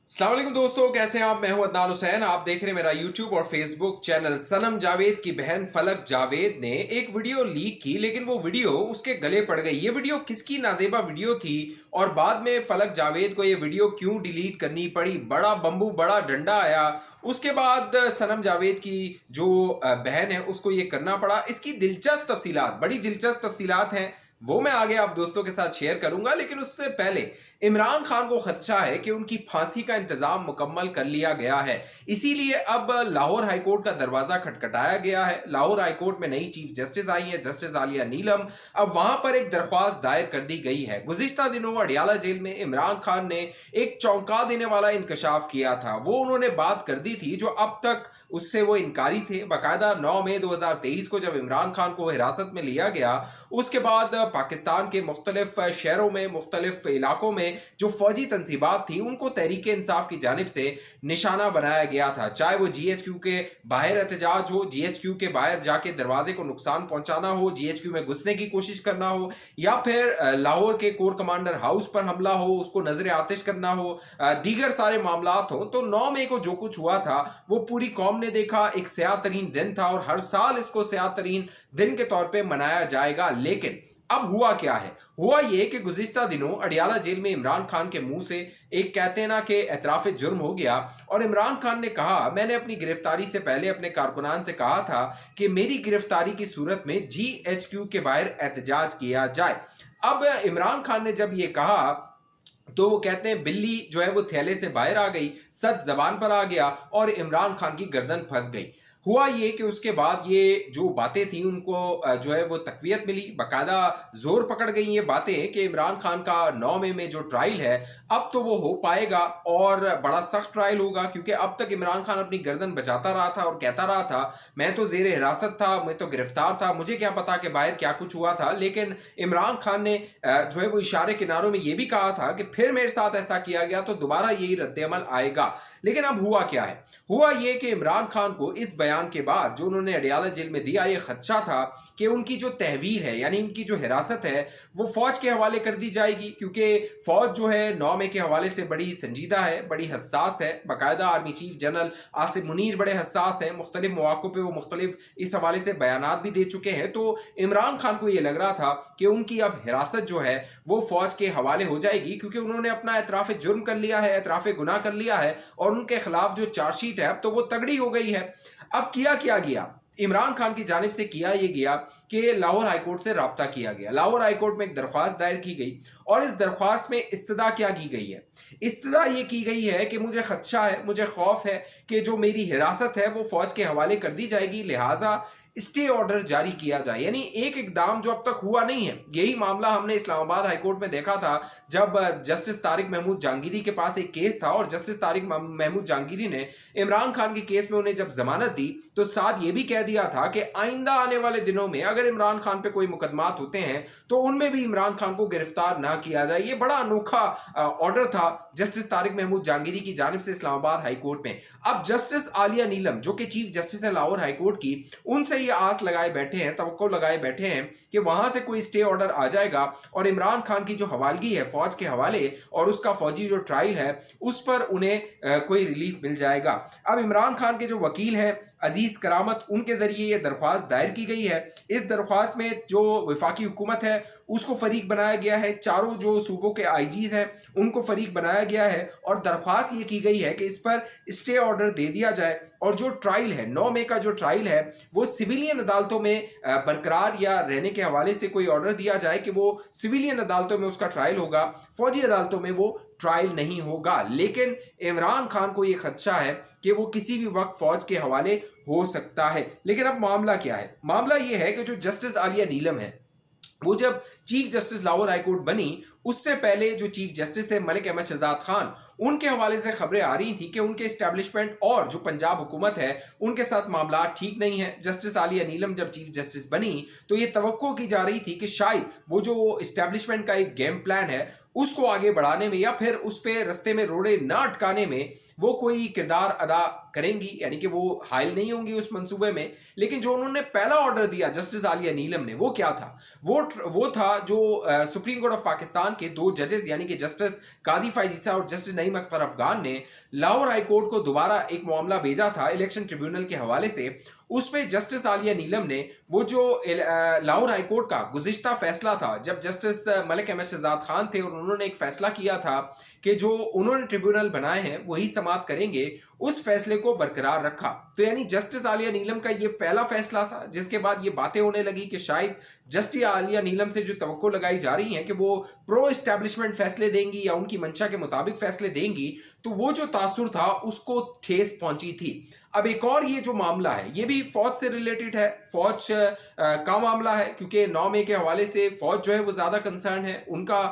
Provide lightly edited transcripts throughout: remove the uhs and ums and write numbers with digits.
अस्सलाम वालेकुम दोस्तों, कैसे हैं आप। मैं हूं अदनान हुसैन। आप देख रहे हैं मेरा यूट्यूब और फेसबुक चैनल। सनम जावेद की बहन फलक जावेद ने एक वीडियो लीक की, लेकिन वो वीडियो उसके गले पड़ गई। ये वीडियो किसकी नाजेबा वीडियो थी और बाद में फलक जावेद को ये वीडियो क्यों डिलीट करनी पड़ी, बड़ा बम्बू बड़ा डंडा आया। उसके बाद सनम जावेद की जो बहन है उसको ये करना पड़ा। इसकी दिलचस्प तफसीलात, बड़ी दिलचस्प तफसीलात हैं, वो मैं आगे आप दोस्तों के साथ शेयर करूंगा। लेकिन उससे पहले इमरान खान को खदशा है कि उनकी फांसी का इंतजाम मुकम्मल कर लिया गया है, इसीलिए अब लाहौर हाईकोर्ट का दरवाजा खटखटाया गया है। लाहौर हाईकोर्ट में नई चीफ जस्टिस आई है, जस्टिस आलिया नीलम। अब वहां पर एक दरख्वास्त दायर कर दी गई है। गुज़िश्ता दिनों अडियाला जेल में इमरान खान ने एक चौंका देने वाला इंकशाफ किया था। वो उन्होंने बात कर दी थी जो अब तक उससे वो इनकारी थे। बाकायदा 9 मई 2023 को जब इमरान खान को हिरासत में लिया गया, उसके बाद पाकिस्तान के मुख्तलिफ शहरों में, मुख्तलिफ इलाकों में जो फौजी तंजीबात थी, उनको तहरीक इंसाफ की जानिब से निशाना बनाया गया था। चाहे वो GHQ के बाहर एहतजाज हो, GHQ के बाहर जाके दरवाजे को नुकसान पहुंचाना हो, GHQ में घुसने की कोशिश करना हो, या फिर लाहौर के कोर कमांडर हाउस पर हमला हो, उसको नजर आतिश करना हो, दीगर सारे मामलात हो। तो 9 मई को जो कुछ हुआ था वो पूरी कौम ने देखा। एक स्याह तरीन दिन था और हर साल इसको स्याह तरीन दिन के तौर पे मनाया जाएगा। लेकिन अब हुआ क्या है? हुआ ये कि गुज़िश्ता दिनों अडियाला जेल में इमरान खान के मुंह से एक कहते ना कि एतराफ जुर्म हो गया और इमरान खान ने कहा, मैंने अपनी गिरफ्तारी से पहले अपने कारकुनान से कहा था कि मेरी गिरफ्तारी की सूरत में GHQ के बाहर एहतजाज किया जाए। अब इमरान खान ने जब ये कहा तो वो कहते हैं बिल्ली जो है वो थैले से बाहर आ गई, सच जबान पर आ गया और इमरान खान की गर्दन फंस गई। हुआ ये कि उसके बाद ये जो बातें थी उनको जो है वो तकवीत मिली, बाकायदा जोर पकड़ गई ये बातें कि इमरान खान का 9 मई में जो ट्रायल है अब तो वो हो पाएगा और बड़ा सख्त ट्रायल होगा। क्योंकि अब तक इमरान खान अपनी गर्दन बचाता रहा था और कहता रहा था मैं तो जेर हिरासत था, मैं तो गिरफ्तार था, मुझे क्या पता कि बाहर क्या कुछ हुआ था। लेकिन इमरान खान ने जो है वो इशारे किनारों में ये भी कहा था कि फिर मेरे साथ ऐसा किया गया तो दोबारा यही रद्द-ए-अमल आएगा। लेकिन अब हुआ क्या है? हुआ ये कि इमरान खान को इस बयान के बाद जो उन्होंने अडियाला जेल में दिया, ये खदशा था कि उनकी जो तहवील है यानी उनकी जो हिरासत है वो फौज के हवाले कर दी जाएगी। क्योंकि फौज जो है 9 मई के हवाले से बड़ी संजीदा है, बड़ी हसास है। बाकायदा army chief general Asim Munir बड़े हसास हैं, मुख्तलिफ मौक़ों पर वो मुख्तलिफ इस हवाले से बयानात भी दे चुके हैं। तो इमरान खान को ये लग रहा था कि उनकी अब हिरासत जो है वो फौज के हवाले हो जाएगी, क्योंकि उन्होंने अपना एतराफ़ जुर्म कर लिया है, एतराफ़ गुनाह कर लिया है और उनके खिलाफ जो चार्जशीट है अब तो वो तगड़ी हो गई है। अब किया क्या गया? इमरान खान की जानिब से किया ये गया कि लाहौर हाईकोर्ट से राब्ता किया गया। लाहौर हाईकोर्ट में एक दरख्वास्त दायर की गई और इस दरख्वास्त में इस्तदा क्या की गई है? इस्तदा ये की गई है कि मुझे खदशा है, मुझे खौफ है कि जो मेरी हिरासत है वो फौज के हवाले कर दी जाएगी, लिहाजा स्टे ऑर्डर जारी किया जाए। यानी एक इकदाम जो अब तक हुआ नहीं है। यही मामला हमने इस्लामाबाद हाईकोर्ट में देखा था जब जस्टिस तारिक महमूद जहांगीरी के पास एक केस था और जस्टिस तारिक महमूद जहांगीरी ने इमरान खान के केस में उन्हें जब जमानत दी तो साथ ये भी कह दिया था कि आइंदा आने वाले दिनों में अगर इमरान खान पे कोई मुकदमात होते हैं तो उनमें भी इमरान खान को गिरफ्तार ना किया जाए। ये बड़ा अनोखा ऑर्डर था जस्टिस तारिक महमूद जहांगीरी की जानिब से इस्लामाबाद हाईकोर्ट में। अब जस्टिस आलिया नीलम जो कि चीफ जस्टिस है लाहौर हाईकोर्ट की, उनसे ये आस लगाए बैठे हैं, तवक्को लगाए बैठे हैं कि वहां से कोई स्टे ऑर्डर आ जाएगा और इमरान खान की जो हवालगी है फौज के हवाले और उसका फौजी जो ट्रायल है उस पर उन्हें कोई रिलीफ मिल जाएगा। अब इमरान खान के जो वकील हैं अजीज करामत, उनके जरिए ये दरख्वास्त दायर की गई है। इस दरख्वास्त में जो वफाकी हुकूमत है उसको फरीक बनाया गया है, चारों जो सूबों के IGs हैं उनको फरीक बनाया गया है और दरख्वास्त ये की गई है कि इस पर स्टे ऑर्डर दे दिया जाए और जो ट्रायल है 9 मई का जो ट्रायल है वो सिविलियन अदालतों में बरकरार या रहने के हवाले से कोई ऑर्डर दिया जाए कि वो सिविलियन अदालतों में उसका ट्रायल होगा, फौजी अदालतों में वो ट्रायल नहीं होगा। लेकिन इमरान खान को यह खदशा है कि वो किसी भी वक्त फौज के हवाले हो सकता है। लेकिन अब मामला क्या है? मामला यह है कि जो जस्टिस आलिया नीलम है वो जब चीफ जस्टिस लाहौर हाईकोर्ट बनी उससे पहले जो चीफ जस्टिस थे मलिक अहमद शहजाद खान, उनके हवाले से खबरें आ रही थी कि उनके इस्टेब्लिशमेंट और जो पंजाब हुकूमत है उनके साथ मामला ठीक नहीं है। जस्टिस आलिया नीलम जब चीफ जस्टिस बनी तो ये तवक्को की जा रही थी कि शायद वो जो इस्टेब्लिशमेंट का एक गेम प्लान है उसको आगे बढ़ाने में या फिर उस पे रस्ते में रोड़े ना अटकाने में वो कोई किरदार अदा करेंगी, यानी कि वो हायल नहीं होंगी उस मंसूबे में। लेकिन जो उन्होंने पहला ऑर्डर दिया जस्टिस आलिया नीलम ने, वो क्या था? वो था जो सुप्रीम कोर्ट ऑफ पाकिस्तान के 2 जजेस यानी कि जस्टिस काजी फाइज ईसा और जस्टिस नईम अख्तर अफगान ने लाहौर हाई कोर्ट को दोबारा एक मामला भेजा था इलेक्शन ट्रिब्यूनल के हवाले से। उस पे जस्टिस आलिया नीलम ने वो जो लाहौर हाई कोर्ट का गुज़िश्ता फैसला था, जब जस्टिस मलिक अहमद शहजाद खान थे और उन्होंने एक फैसला किया था कि जो उन्होंने ट्रिब्यूनल बनाए हैं वही समाअत करेंगे, उस फैसले को बरकरार रखा। तो यानी जस्टिस आलिया नीलम का ये पहला फैसला था, जिसके बाद ये बातें होने लगी कि शायद जस्टिस आलिया नीलम से जो तवक्को लगाई जा रही है कि वो प्रो एस्टैब्लिशमेंट फैसले देंगी या उनकी मंशा के मुताबिक फैसले देंगी, तो वो जो तासुर था उसको ठेस पहुंची थी। अब एक और ये जो मामला है ये भी फौज से रिलेटेड है, फौज का मामला है, क्योंकि 9 मई के हवाले से फौज जो है वो ज्यादा कंसर्न है। उनका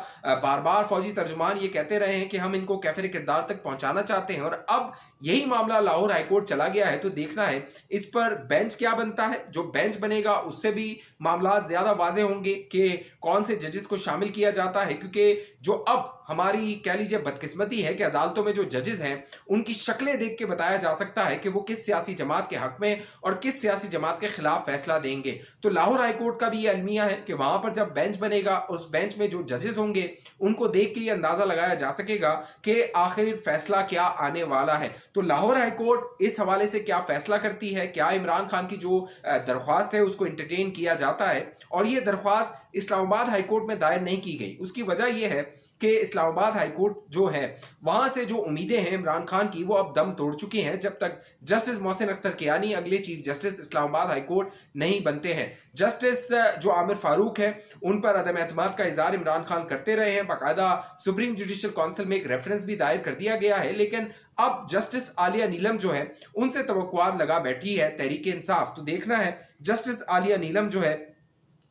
बार बार फौजी तर्जुमान ये कहते रहे हैं कि हम इनको कैफिर किरदार तक पहुंचाना चाहते हैं, और अब यही मामला लाहौर हाईकोर्ट चला गया है। तो देखना है इस पर बेंच क्या बनता है। जो बेंच बनेगा उससे भी मामला ज्यादा वाजे होंगे कि कौन से जजेस को शामिल किया जाता है, क्योंकि जो अब हमारी कह लीजिए बदकिस्मती है कि अदालतों में जो जजेस हैं उनकी शक्लें देख के बताया जा सकता है कि वो किस सियासी जमात के हक में और किस सियासी जमात के खिलाफ फैसला देंगे। तो लाहौर हाईकोर्ट का भी ये अलमिया है कि वहां पर जब बेंच बनेगा उस बेंच में जो जजेस होंगे उनको देख के ये अंदाजा लगाया जा सकेगा कि आखिर फैसला क्या आने वाला है। तो लाहौर हाईकोर्ट इस हवाले से क्या फैसला करती है, क्या इमरान खान की जो दरख्वास्त है उसको इंटरटेन किया जाता है। और ये दरख्वास्त इस्लामाबाद हाईकोर्ट में दायर नहीं की गई, उसकी वजह यह है कि इस्लामाबाद हाईकोर्ट जो है वहां से जो उम्मीदें हैं इमरान खान की वो अब दम तोड़ चुकी हैं, जब तक जस्टिस मोहसिन अख्तर कियानी अगले चीफ जस्टिस इस्लामाबाद हाईकोर्ट नहीं बनते हैं। जस्टिस जो आमिर फारूक है उन पर अदम एतमाद का इजहार इमरान खान करते रहे हैं, बाकायदा सुप्रीम जुडिशल काउंसिल में एक रेफरेंस भी दायर कर दिया गया है। लेकिन अब जस्टिस आलिया नीलम जो है उनसे तवक्कुआत लगा बैठी है तहरीक इंसाफ। तो देखना है जस्टिस आलिया नीलम जो है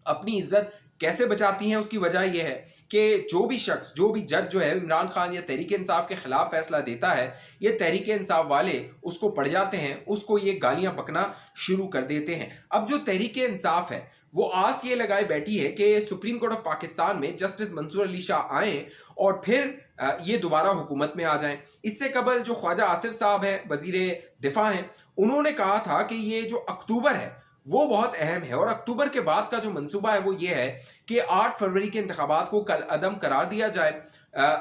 अपनी इज्जत कैसे बचाती हैं। उसकी वजह यह है कि जो भी शख्स, जो भी जज जो है इमरान खान या तहरीक इंसाफ के खिलाफ फैसला देता है, ये तहरीक इंसाफ वाले उसको पढ़ जाते हैं, उसको ये गालियां बकना शुरू कर देते हैं। अब जो तहरीक इंसाफ है वो आस ये लगाए बैठी है कि सुप्रीम कोर्ट ऑफ पाकिस्तान में जस्टिस मंसूर अली शाह आए और फिर ये दोबारा हुकूमत में आ जाएं। इससे कबल जो ख्वाजा आसिफ साहब हैं, वजीर दिफा हैं, उन्होंने कहा था कि ये जो अक्टूबर है वो बहुत अहम है, और अक्टूबर के बाद का जो मंसूबा है वो ये है कि 8 फरवरी के इंतखाबात को कल अदम करार दिया जाए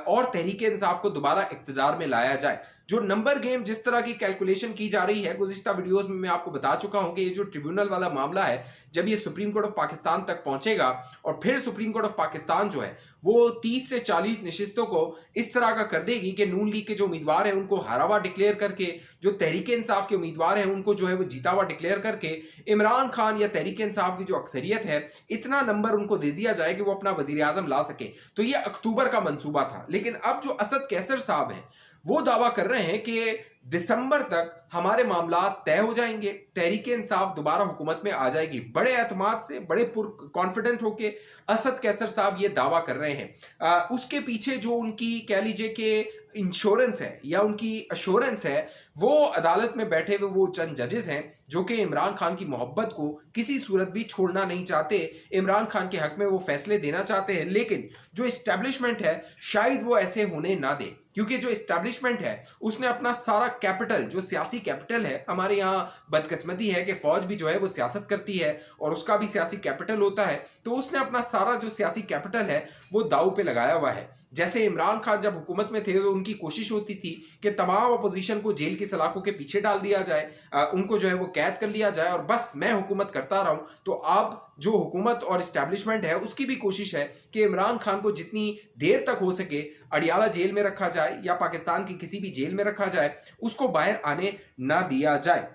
और तहरीक इंसाफ को दोबारा इक्तदार में लाया जाए। जो नंबर गेम जिस तरह की कैलकुलेशन की जा रही है, गुज़िश्ता वीडियोस में मैं आपको बता चुका हूं कि ये जो ट्रिब्यूनल वाला मामला है, जब ये सुप्रीम कोर्ट ऑफ पाकिस्तान तक पहुंचेगा और फिर सुप्रीम कोर्ट ऑफ पाकिस्तान जो है वो 30 से 40 नशिस्तों को इस तरह का कर देगी कि नून लीग के जो उम्मीदवार हैं उनको हारा हुआ डिक्लेयर करके, जो तहरीक इंसाफ के उम्मीदवार हैं उनको जो है वो जीता हुआ डिक्लेयर करके, इमरान खान या तहरीक इंसाफ की जो अक्सरियत है इतना नंबर उनको दे दिया जाए कि वो अपना वजीर आजम ला सके। तो ये अक्टूबर का मंसूबा था। लेकिन अब जो असद कैसर साहब हैं वो दावा कर रहे हैं कि दिसंबर तक हमारे मामला तय हो जाएंगे, तहरीक इंसाफ दोबारा हुकूमत में आ जाएगी। बड़े एतमाद से, बड़े कॉन्फिडेंट होके असद कैसर साहब ये दावा कर रहे हैं। उसके पीछे जो उनकी कह लीजिए कि इंश्योरेंस है या उनकी अश्योरेंस है, वो अदालत में बैठे हुए वो चंद जजेस हैं जो कि इमरान खान की मोहब्बत को किसी सूरत भी छोड़ना नहीं चाहते, इमरान खान के हक में वो फैसले देना चाहते हैं। लेकिन जो इस्टेब्लिशमेंट है शायद वो ऐसे होने ना दे, क्योंकि जो इस्टेब्लिशमेंट है उसने अपना सारा कैपिटल, जो सियासी कैपिटल है, हमारे यहाँ बदकिस्मती है कि फौज भी जो है वो सियासत करती है और उसका भी सियासी कैपिटल होता है, तो उसने अपना सारा जो सियासी कैपिटल है वो दाव पे लगाया हुआ है। जैसे इमरान खान जब हुकूमत में थे तो उनकी कोशिश होती थी कि तमाम अपोजिशन को जेल की सलाखों के पीछे डाल दिया जाए, उनको जो है वो कैद कर लिया जाए और बस मैं हुकूमत करता रहूं। तो अब जो हुकूमत और इस्टेब्लिशमेंट है उसकी भी कोशिश है कि इमरान खान को जितनी देर तक हो सके अडियाला जेल में रखा जाए या पाकिस्तान की किसी भी जेल में रखा जाए, उसको बाहर आने ना दिया जाए।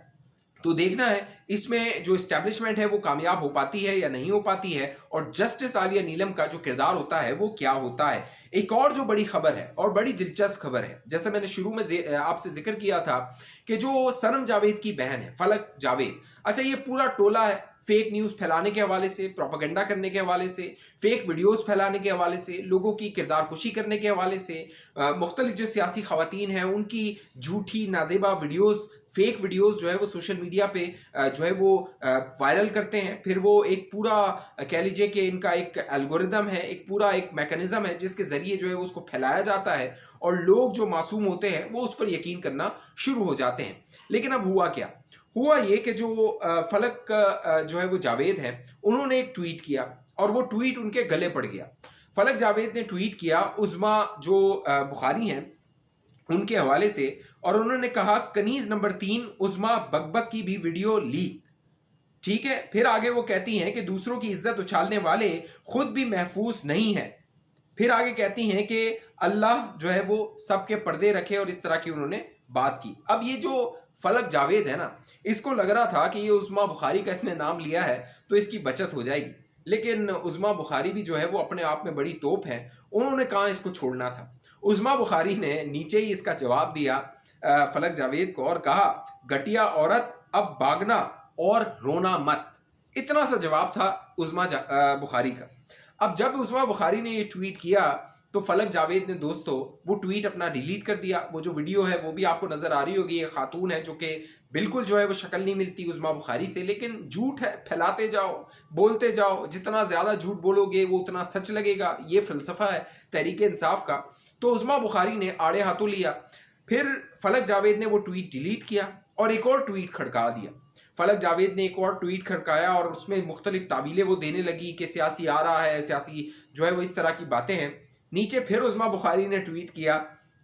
तो देखना है इसमें जो इस्टेब्लिशमेंट है वो कामयाब हो पाती है या नहीं हो पाती है, और जस्टिस आलिया नीलम का जो किरदार होता है वो क्या होता है। एक और जो बड़ी खबर है और बड़ी दिलचस्प खबर है, जैसे मैंने शुरू में आपसे जिक्र किया था कि जो सनम जावेद की बहन है फलक जावेद, अच्छा ये पूरा टोला है फेक न्यूज़ फैलाने के हवाले से, प्रोपेगेंडा करने के हवाले से, फेक वीडियोस फैलाने के हवाले से, लोगों की किरदार कुशी करने के हवाले से, मुख्तलिफ जो सियासी खवातीन हैं उनकी झूठी नाजेबा वीडियोस फेक वीडियोस जो है वो सोशल मीडिया पे जो है वो वायरल करते हैं। फिर वो एक पूरा कह लीजिए कि इनका एक एल्गोरिदम है, एक पूरा एक मैकेनिज्म है जिसके जरिए जो है वो उसको फैलाया जाता है और लोग जो मासूम होते हैं वो उस पर यकीन करना शुरू हो जाते हैं। लेकिन अब हुआ क्या? हुआ ये कि जो फलक जो है वो जावेद है, उन्होंने एक ट्वीट किया और वो ट्वीट उनके गले पड़ गया। फलक जावेद ने ट्वीट किया उज़मा जो बुखारी हैं उनके हवाले से, और उन्होंने कहा कनीज नंबर 3 उज़मा बकबक की भी वीडियो लीक। ठीक है, फिर आगे वो कहती हैं कि दूसरों की इज्जत उछालने वाले खुद भी महफूज नहीं है। फिर आगे कहती हैं कि अल्लाह जो है वो सबके पर्दे रखे, और इस तरह की उन्होंने बात की। अब ये जो फलक जावेद है ना, इसको लग रहा था कि ये उज़मा बुखारी का इसने नाम लिया है तो इसकी बचत हो जाएगी, लेकिन उज़मा बुखारी भी जो है वो अपने आप में बड़ी तोप है। उन्होंने कहाँ इसको छोड़ना था। उज़मा बुखारी ने नीचे ही इसका जवाब दिया फलक जावेद को और कहा, घटिया औरत अब भागना और रोना मत। इतना सा जवाब था उज़मा बुखारी का। अब जब उज़मा बुखारी ने ये ट्वीट किया तो फलक जावेद ने दोस्तों वो ट्वीट अपना डिलीट कर दिया। वो जो वीडियो है वो भी आपको नजर आ रही होगी, ये खातून है जो कि बिल्कुल जो है वो शक्ल नहीं मिलती उज़मा बुखारी से, लेकिन झूठ है, फैलाते जाओ, बोलते जाओ, जितना ज्यादा झूठ बोलोगे वो उतना सच लगेगा। ये फलसफा है तहरीक इंसाफ का। तो उज़मा बुखारी ने आड़े हाथों लिया। फिर फलक जावेद ने वो ट्वीट डिलीट किया और एक और ट्वीट खड़का दिया। फलक जावेद ने एक और ट्वीट खड़काया और उसमें मुख्तलिफ ताबीलें वो देने लगी कि सियासी आ रहा है, सियासी जो है वो इस तरह की बातें हैं। नीचे फिर उज़मा बुखारी ने ट्वीट किया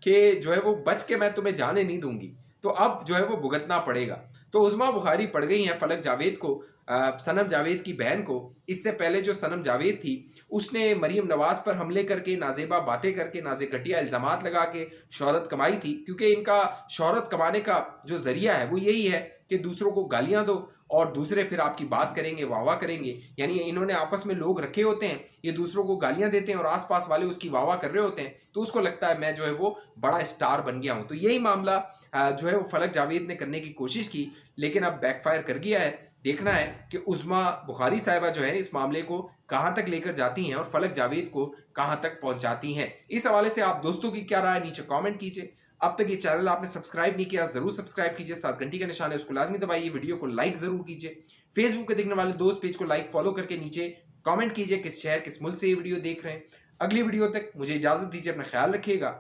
कि जो है वो बच के मैं तुम्हें जाने नहीं दूंगी, तो अब जो है वो भुगतना पड़ेगा। तो उज़मा बुखारी पड़ गई हैं फलक जावेद को, सनम जावेद की बहन को। इससे पहले जो सनम जावेद थी उसने मरीम नवाज पर हमले करके, नाजेबा बातें करके, नाजे घटिया इल्ज़ामात लगा के शोहरत कमाई थी, क्योंकि इनका शोहरत कमाने का जो जरिया है वो यही है कि दूसरों को गालियां दो और दूसरे फिर आपकी बात करेंगे, वाह वाह करेंगे। यानी इन्होंने आपस में लोग रखे होते हैं, ये दूसरों को गालियां देते हैं और आसपास वाले उसकी वाह वाह कर रहे होते हैं, तो उसको लगता है मैं जो है वो बड़ा स्टार बन गया हूं। तो यही मामला जो है वो फलक जावेद ने करने की कोशिश की, लेकिन अब बैकफायर कर गया है। देखना है कि उज़मा बुखारी साहिबा जो है इस मामले को कहां तक लेकर जाती हैं और फलक जावेद को कहां तक पहुंचाती हैं। इस हवाले से आप दोस्तों की क्या राय, नीचे कमेंट कीजिए। अब तक ये चैनल आपने सब्सक्राइब नहीं किया, जरूर सब्सक्राइब कीजिए, साथ घंटी का निशान है उसको लाजमी दबाइए, वीडियो को लाइक जरूर कीजिए। फेसबुक पे देखने वाले दोस्त पेज को लाइक फॉलो करके नीचे कमेंट कीजिए किस शहर किस मुल्क से ये वीडियो देख रहे हैं। अगली वीडियो तक मुझे इजाजत दीजिए, अपना ख्याल रखिएगा।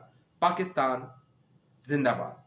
पाकिस्तान जिंदाबाद।